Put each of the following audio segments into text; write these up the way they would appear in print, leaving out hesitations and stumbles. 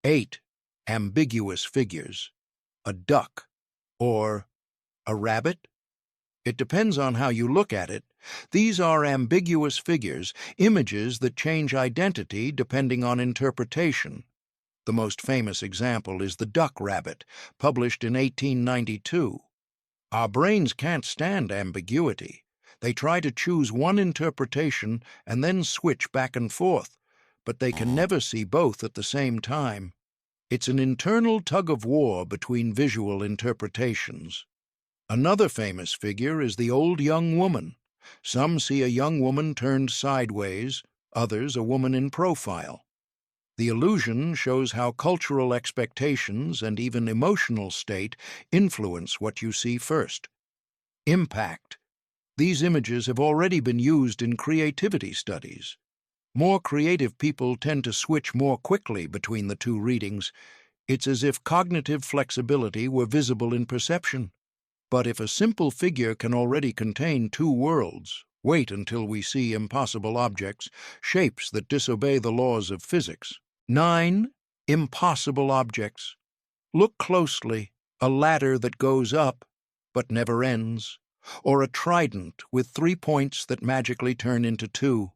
8. Ambiguous figures. A duck or a rabbit? It depends on how you look at it. These are ambiguous figures, images that change identity depending on interpretation. The most famous example is the duck rabbit, published in 1892. Our brains can't stand ambiguity. They try to choose one interpretation and then switch back and forth, but they can never see both at the same time. It's an internal tug-of-war between visual interpretations. Another famous figure is the old young woman. Some see a young woman turned sideways, others a woman in profile. The illusion shows how cultural expectations and even emotional state influence what you see first. Impact. These images have already been used in creativity studies. More creative people tend to switch more quickly between the two readings. It's as if cognitive flexibility were visible in perception. But if a simple figure can already contain two worlds, wait until we see impossible objects, shapes that disobey the laws of physics. 9. Impossible objects. Look closely. A ladder that goes up, but never ends, or a trident with 3 points that magically turn into 2.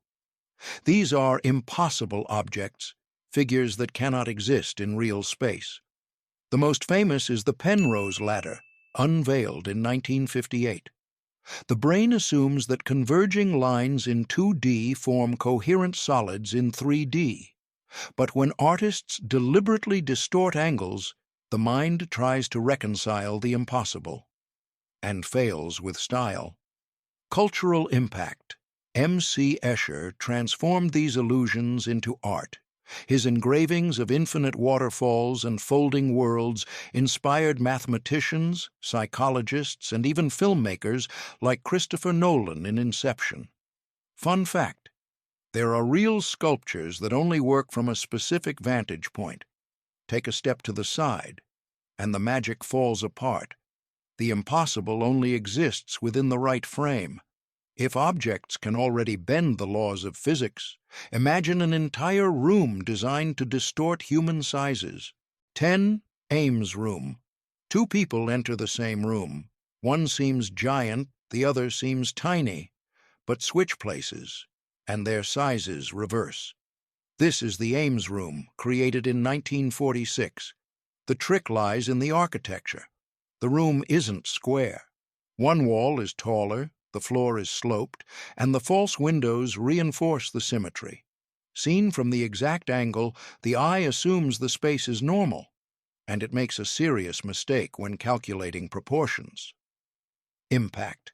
These are impossible objects, figures that cannot exist in real space. The most famous is the Penrose ladder, unveiled in 1958. The brain assumes that converging lines in 2D form coherent solids in 3D. But when artists deliberately distort angles, the mind tries to reconcile the impossible, and fails with style. Cultural impact. M.C. Escher transformed these illusions into art. His engravings of infinite waterfalls and folding worlds inspired mathematicians, psychologists, and even filmmakers like Christopher Nolan in Inception. Fun fact: there are real sculptures that only work from a specific vantage point. Take a step to the side, and the magic falls apart. The impossible only exists within the right frame. If objects can already bend the laws of physics, imagine an entire room designed to distort human sizes. 10. Ames Room. 2 people enter the same room. One seems giant, the other seems tiny, but switch places, and their sizes reverse. This is the Ames Room, created in 1946. The trick lies in the architecture. The room isn't square. One wall is taller, the floor is sloped, and the false windows reinforce the symmetry. Seen from the exact angle, the eye assumes the space is normal, and it makes a serious mistake when calculating proportions. Impact.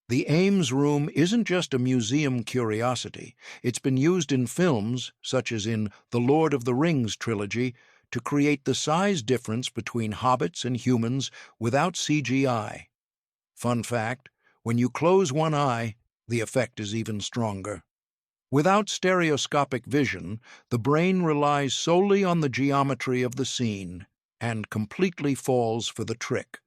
The Ames Room isn't just a museum curiosity. It's been used in films, such as in the Lord of the Rings trilogy, to create the size difference between hobbits and humans without CGI. Fun fact: when you close one eye, the effect is even stronger. Without stereoscopic vision, the brain relies solely on the geometry of the scene and completely falls for the trick.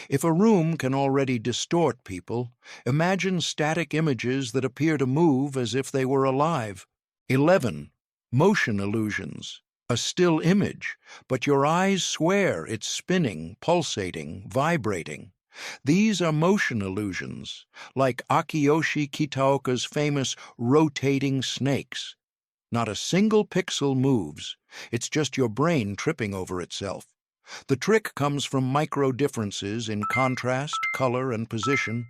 If a room can already distort people, imagine static images that appear to move as if they were alive. 11. Motion illusions. A still image, but your eyes swear it's spinning, pulsating, vibrating. These are motion illusions, like Akiyoshi Kitaoka's famous rotating snakes. Not a single pixel moves. It's just your brain tripping over itself. The trick comes from micro differences in contrast, color, and position.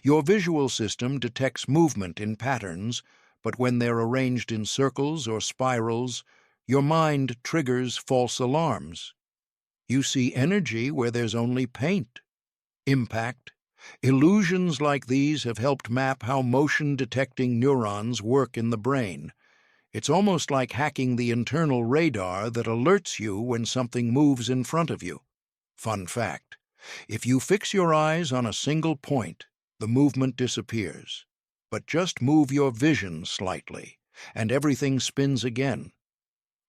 Your visual system detects movement in patterns, but when they're arranged in circles or spirals, your mind triggers false alarms. You see energy where there's only paint. Impact. Illusions like these have helped map how motion-detecting neurons work in the brain. It's almost like hacking the internal radar that alerts you when something moves in front of you. Fun fact: if you fix your eyes on a single point, the movement disappears. But just move your vision slightly, and everything spins again.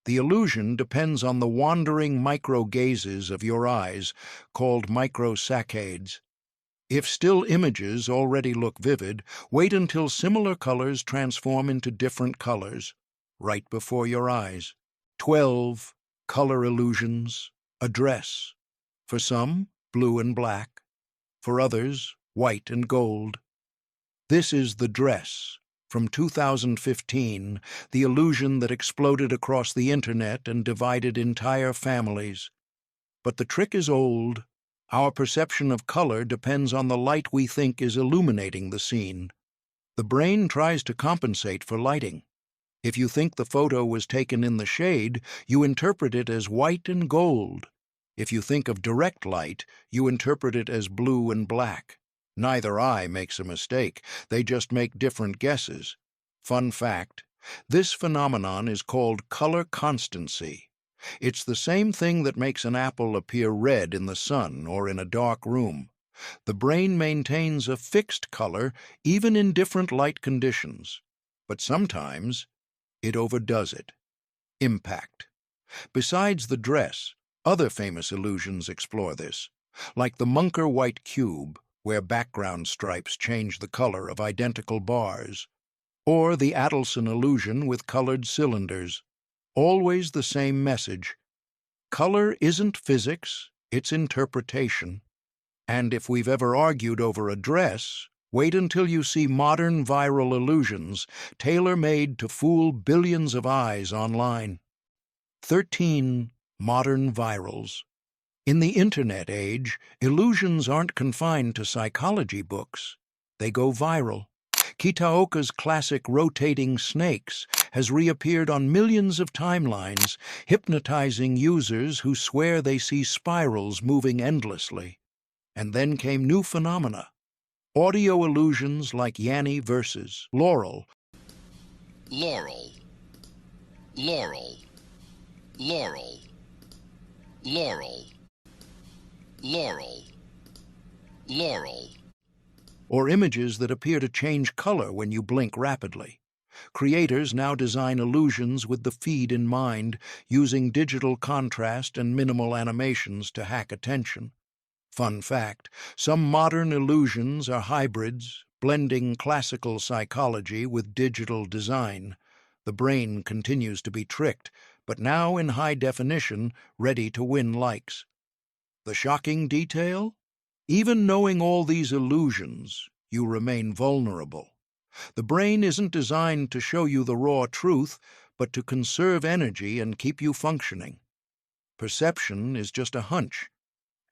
The illusion depends on the wandering micro-gazes of your eyes, called microsaccades. If still images already look vivid, wait until similar colors transform into different colors, right before your eyes. 12. Color illusions, a dress. For some, blue and black. For others, white and gold. This is The Dress, from 2015, the illusion that exploded across the internet and divided entire families. But the trick is old. Our perception of color depends on the light we think is illuminating the scene. The brain tries to compensate for lighting. If you think the photo was taken in the shade, you interpret it as white and gold. If you think of direct light, you interpret it as blue and black. Neither eye makes a mistake, they just make different guesses. Fun fact, this phenomenon is called color constancy. It's the same thing that makes an apple appear red in the sun or in a dark room. The brain maintains a fixed color even in different light conditions. But sometimes it overdoes it. Impact. Besides The Dress, other famous illusions explore this, like the Munker white cube, where background stripes change the color of identical bars, or the Adelson illusion with colored cylinders. Always the same message. Color isn't physics, it's interpretation. And if we've ever argued over a dress, wait until you see modern viral illusions, tailor-made to fool billions of eyes online. 13 modern virals. In the internet age, illusions aren't confined to psychology books. They go viral. Kitaoka's classic rotating snakes has reappeared on millions of timelines, hypnotizing users who swear they see spirals moving endlessly. And then came new phenomena. Audio illusions like Yanni versus Laurel. Laurel, Laurel, Laurel, Laurel, Laurel, Laurel. Or images that appear to change color when you blink rapidly. Creators now design illusions with the feed in mind, using digital contrast and minimal animations to hack attention. Fun fact, some modern illusions are hybrids, blending classical psychology with digital design. The brain continues to be tricked, but now in high definition, ready to win likes. The shocking detail? Even knowing all these illusions, you remain vulnerable. The brain isn't designed to show you the raw truth, but to conserve energy and keep you functioning. Perception is just a hunch,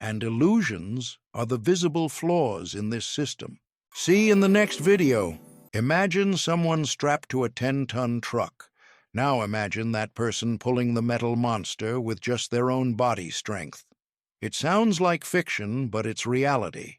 and illusions are the visible flaws in this system. See in the next video. Imagine someone strapped to a 10-ton truck. Now imagine that person pulling the metal monster with just their own body strength. It sounds like fiction, but it's reality.